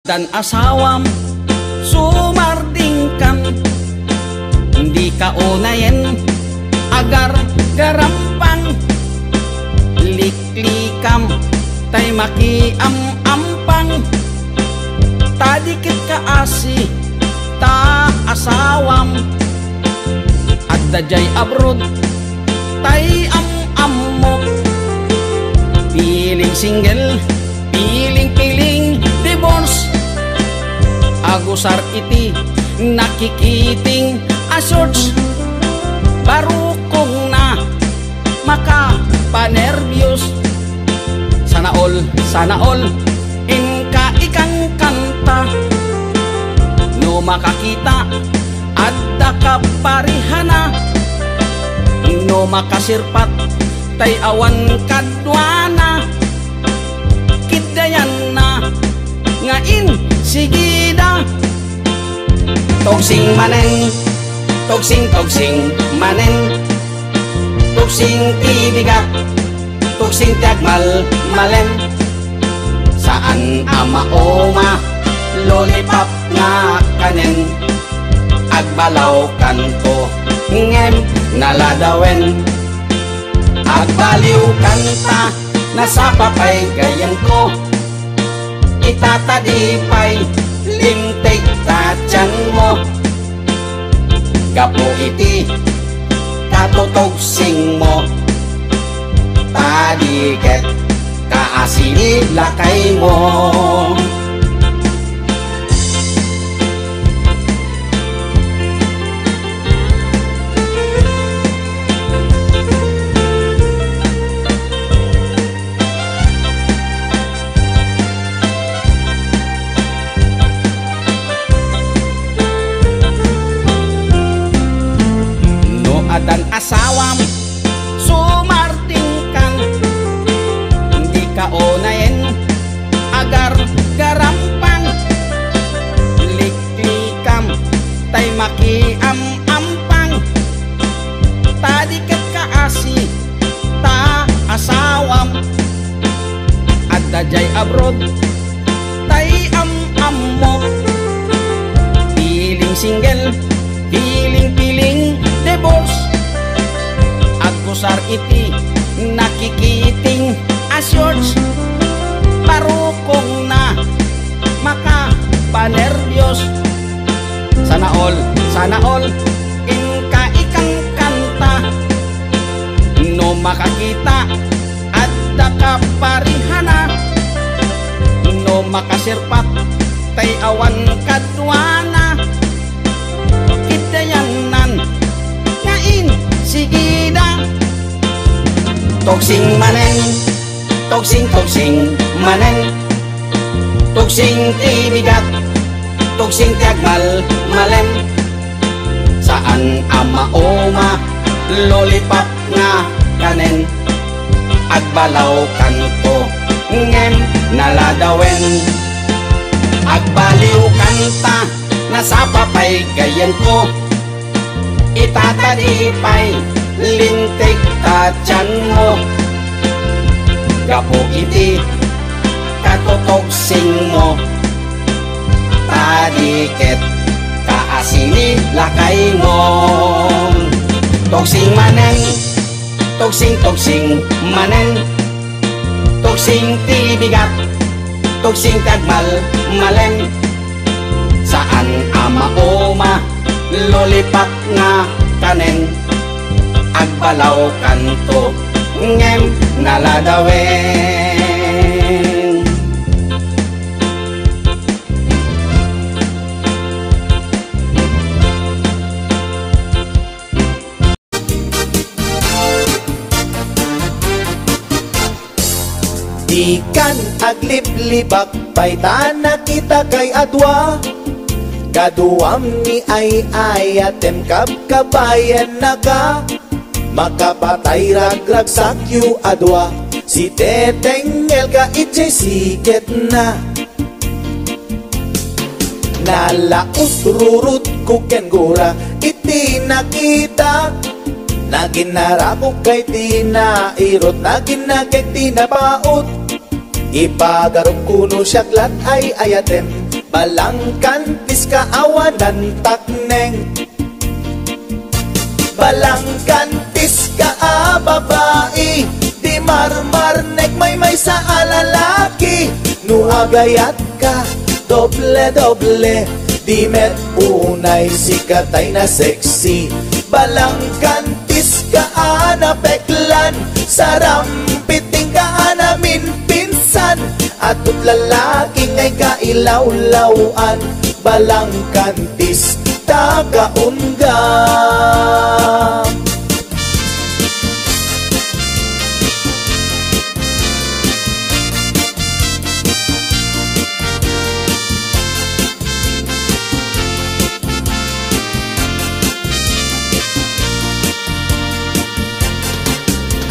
Dan asawam sumarding kam, hindi ka unayen agar garampang liklikam tay makiam-ampang tadikit ka asi ta asawam at dajay abroad tay am-ammo piling single piling divorce agusar iti nakikiting asorts barukong na makapanervyos sana all inka ikang kanta no makakita at kaparihana no makasirpat tay awan kadwana kidayan na ngain sigida togsing manen togsing manen togsing tibigat togsing tiagmal malen saan ama oma lollipop nga kanen agbalaw kanto ngem naladawen agbaliw kanta nasapapay gayang ko itatadipay limtig tatyan mo gapo iti katotogsing mo tadiket kaasini lakay mo. Dan asawam sumarting kan hindi ka unayen agar garampang liklikam tay makiam-ampang tadiket ka asi ta asawam at dajay abroad tay am-ammo piling single piling divorce agusar iti nakikiting asyors parukong na makapanervyos sana all inka ikang kanta no makakita at kaparihana no makasirpat tay awan kadwana kidayanan ngain sigida togsing manen togsing manen togsing tibigat togsing tiagmal malen saan ama oma lollipop nga kanen agbalaw kanto ngem naladawen agbaliw kanta nasapapay gayan ko itatadipay lintig tatyan mo gapo iti katotogsing mo tadiket kaasini lakay mo togsing manen togsing manen togsing tibigat togsing tagmal malen saan ama oma lollipop nga kanen agbalaw kanto ngem naladawen. Ikan agliblibak paitana kita kay adwa kaduam ni ay atem kabayan naga makapatay ragragsak yu adwa si tetengel ka itse siket na nalaus rurut kuken gura iti nakita naginarako kay tinairot naginagay tinapaot Ipagarong kuno siyaglat ay ayatem balangkantis kaawanan takneng. Balangkantis ka babae, di marmarnek may sa alalaki. Nuagayat ka, doble-doble, di met unay sikatay na sexy. Balangkantis ka peklan, sarampiting ka namin pinsan. Atut lalaki ngay kailawlawan, balangkantis tagaunga.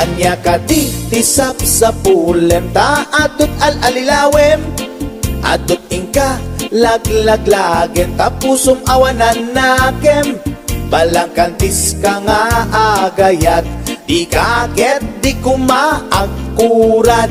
Anya ka di tisap sa pulem, ta adut al-alilawem, adut ingka laglagen, tapusum awanan nakem. Balangkantis ka nga agayat, di kaget di kumaakurat.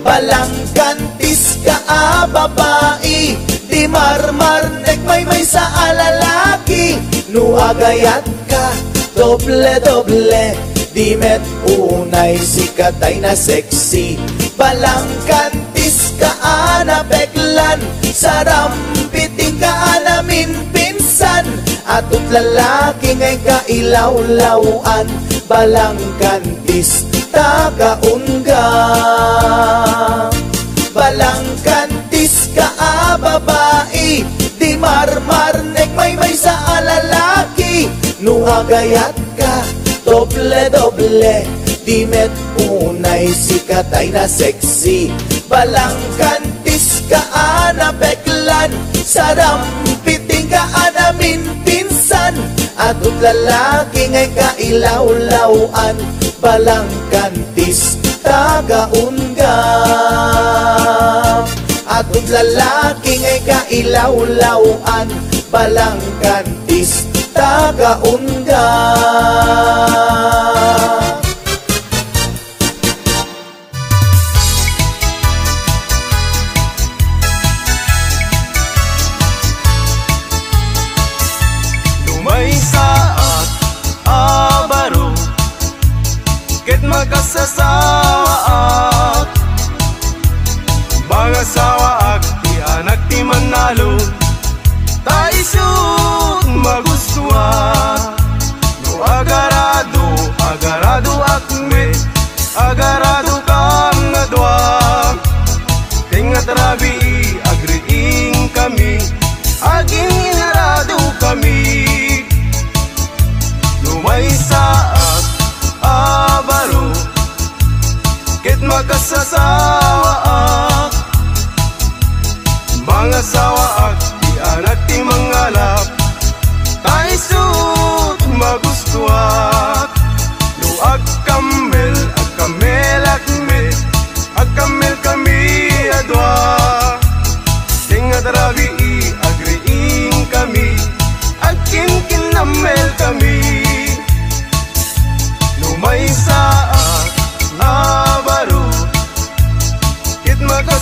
Balangkantis ka babae, di marmarnek may sa alalaki. Nuagayat ka, doble-doble, di met unay sikatay na sexy. Balangkantis ka peklan, sarampiting ka namin pinsan. Atut lalaki ngay kailawlawan, balangkantis tagaunga. Balangkantis ka babae, di marmarnek may sa alalaki. Nuagayat ka, doble-doble, di met unay sikatay na sexy. Balangkantis ka peklan, sarampiting ka namin pinsan. Atut lalaki ngay kailawlawan, balangkantis tagaunga. Atut lalaki ngay kailawlawan, balangkantis tagaunga. Lumay saat abaro, ket makasasawaak. Bangasawaak, ti anak ti manalo, ta isut magustuha. No agarado, agarado akme, agarado kam nadwa. Tingat rabi, agriing kami, aging inarado kami. Lumay saat abaro, ket makasasawaak. Bangasawaak, ti anak ti mangalap, ta isut magustuhat. No agkamel, agkamel akme, agkamel kami adwa. Tingat rabi, agriing kami, agkinkinamel kami. Lumay saat abaro, ket maka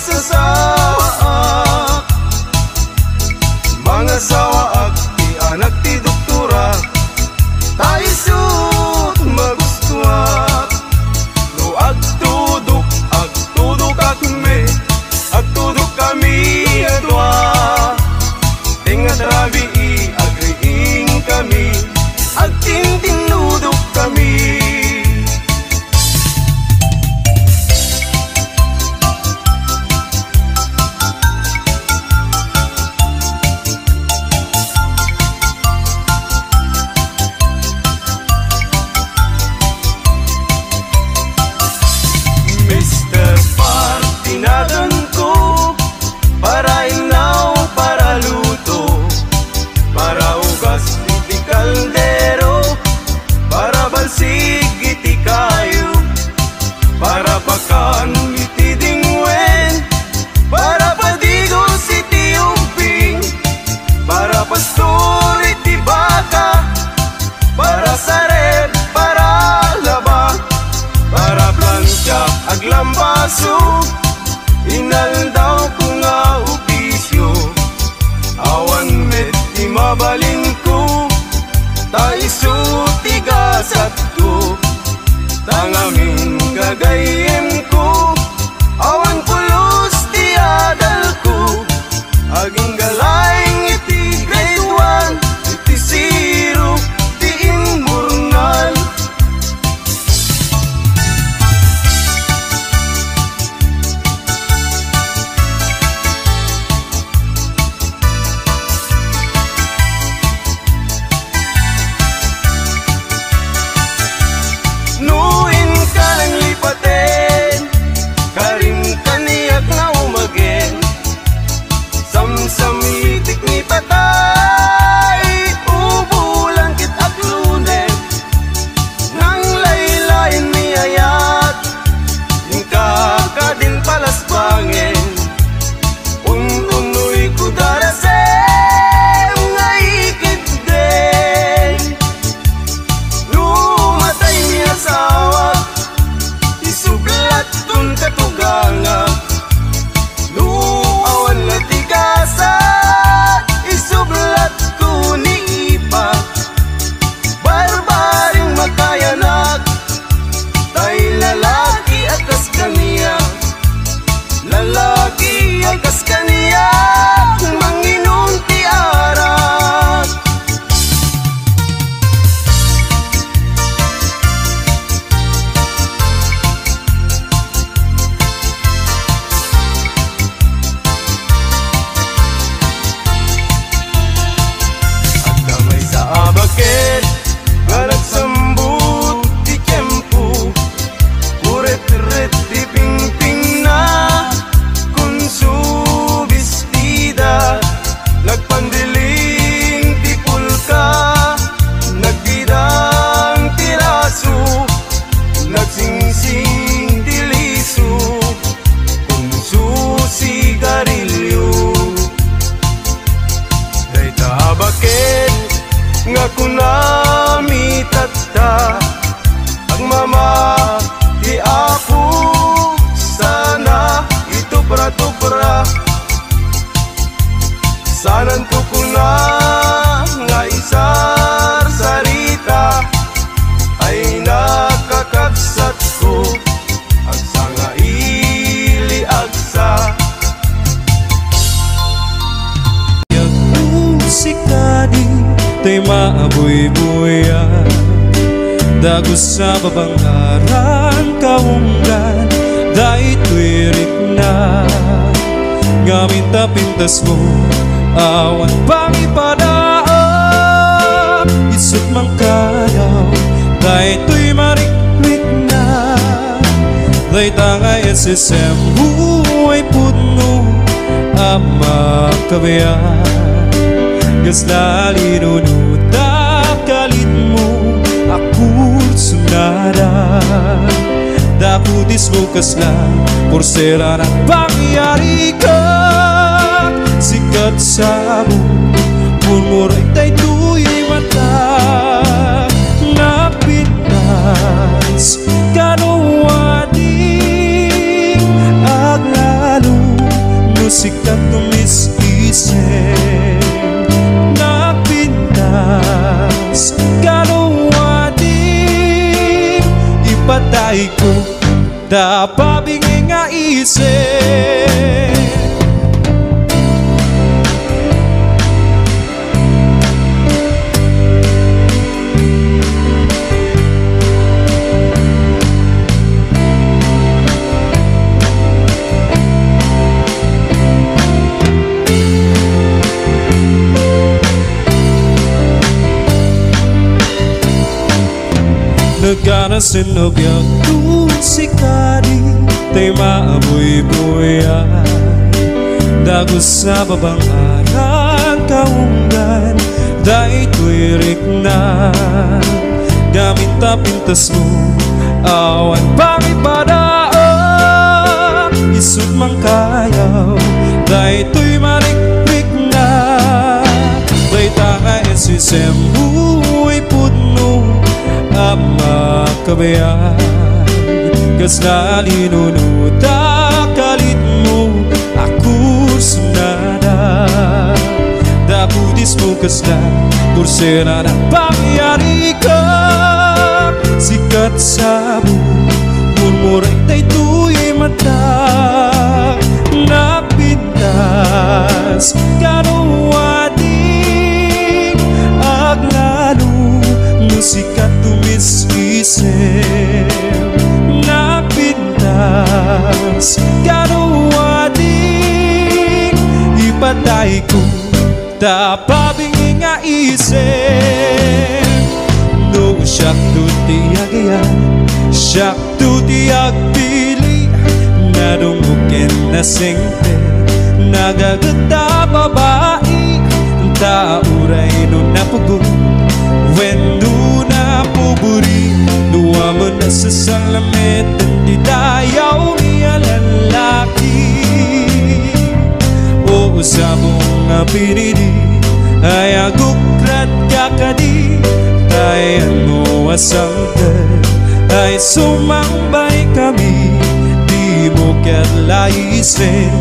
Tay maabuy-buya dagos sa babangaran kaunggan dahil tuwirik na ngamin tapintas mo awan pang ipadaan isut mang kayaw dahil tuy mariklik na dahil tangay SSM buhay puno ama kabayan gas lalinunod kalit mo ako sunada dakutis mo kasla porsera ng pangyari ka sikat sa mo murmuray tay tuy mata na pinas kanuwadi aglalo no sikat tumis-isip na pinas kanuwadi ipatay ko dapabingin nga isip Nagkanasinobyak tu si Kadi tay maabuy-buya dagos sa babang arang kaunggan dahil tuwirik na gamit tapintas mo awan pang ipadaan isut mang kayaw dahil tuy mariklik na dahil tangay SSM buhay puno ama kabayan gas lalinunod kalit mo ako sunada dakutis mo kasla porsera ng pangyari ka sikat sa mo murmuray tay tuy mata na pintas kanuwadi aglalo musikat tumis-isip na pintas kanuwadi ipatay ko tapabingin nga isip no siyak to tiyagayan siyak to tiyag pili nadumukin na singte nagagata babae tauray no napugod wendo na puburi nuwaman na sa salamet hindi dayaw niya lalaki o usabong nga pinili ay agukrat kakadi tayan mo asangkal ay sumambay kami di mo katlaisen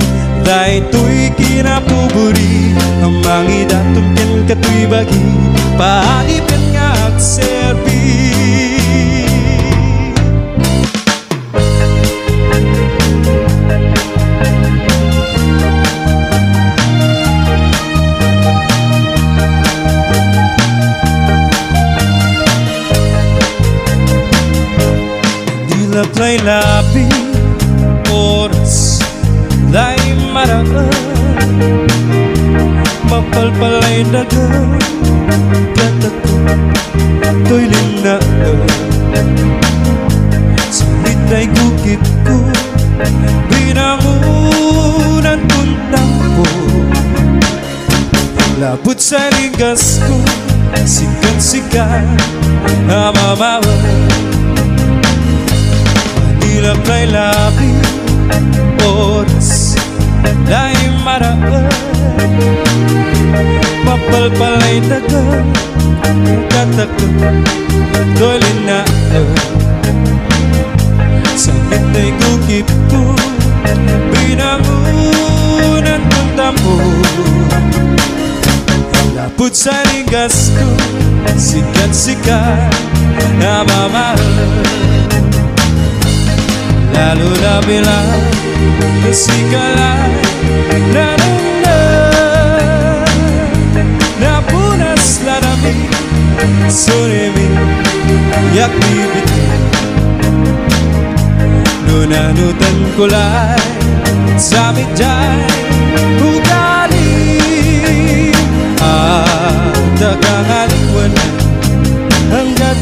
dahil tuy kinapuburi ang mangidatong ken katuy bagi paalipan nga agserbi dilapay labi oras lay maraan mapalpalay dagang katako to'y linaan salita'y gukit ko binangunan kong tampo labot sa ligas ko sikat-sikat amamawa manilap kay labi oras lay maraan mapalpalay dagang katako to'y linaan sakit na'y gukip ko binangunan kong tampo lapot sa ligas ko sikat-sikat na mamahal lalo na bilang isikalay na napunas lalamig activity. Nunanutan ko lang sa medyan ugali at akangaliwanan hanggat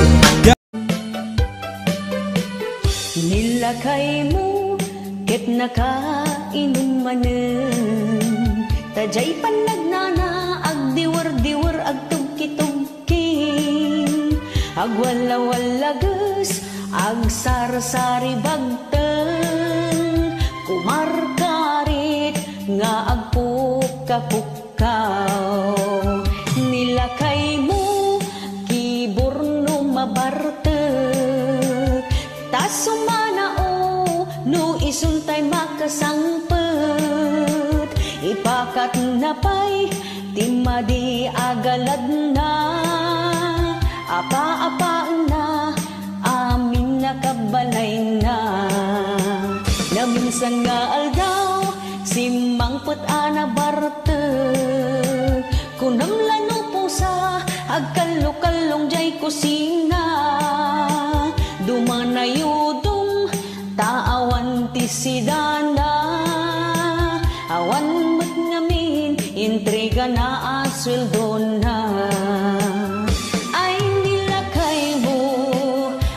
nilakay mo ket nakainumanen tajay panagnana agdiwar-diwar agtugki-tugking agwala-walagas agsar-sari bagteng kumarkarit nga agpukka-pukkaw nilakay mo kiburno mabartek tasumanao no isuntay makasangpet ipakat na pa'y timadi agalad na apa-apa na amin nakabalay na naminsan nga aldaw simangpet ana bartek kunamlano po sa agkallo-kallong jay kusina dumanayudong taawan ti sidana awan met ngamin intriga na asweldo na ay nilakay mo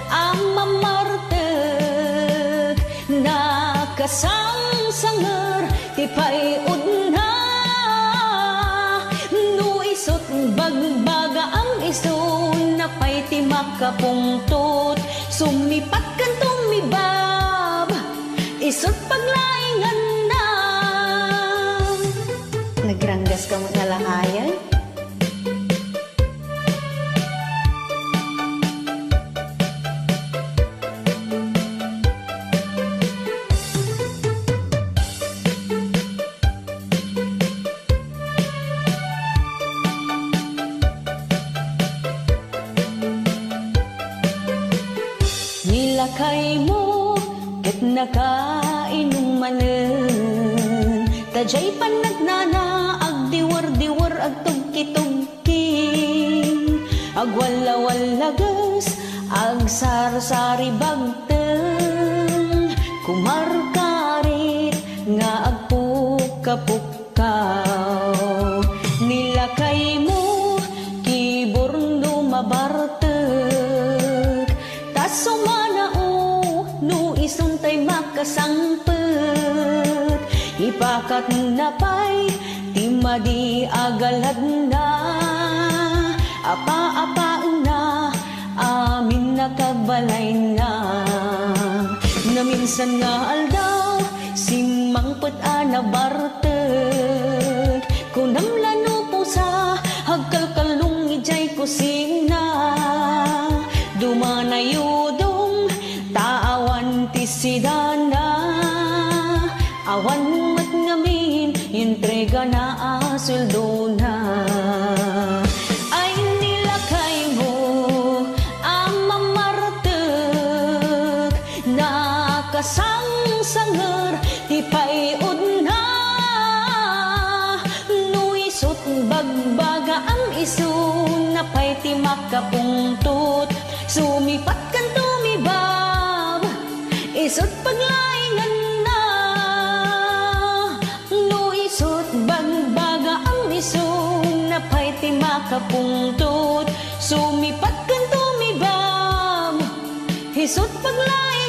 ang mamartek nakasangsanger ti payod na no isot bagbaga ang iso na pay ti makapungtot sumipat kan tumibab isot paglaingan na nagranggas ka mo nalahayan nilakay mo ket nakainumanen tajay panagnana agdiwar-diwar agtugki-tugking agwala-walagas agsar-sari bagteng kumarkarit nga agpukka-pukkaw nilakay mo kiburno mabartek tasumanao no isuntay makasangpet ipakat na pa'y timadi agalad na apa-apa na amin nakabalay na naminsan nga aldaw simangpet ana bartek kunamlano po sa agkalkalong ijay kusina dumanayudong taawan ti sidana awan mat ngamin intriga na asweldo na ay nilakay mo ang mamartek nakasangsanger ti payod na no isot bagbaga ang iso na pay ti makapungtot sumipat kan tumibab isot paglaingan na no isot bagbaga ang iso na pay ti makapungtot sumipat kan tumibab isot paglaingan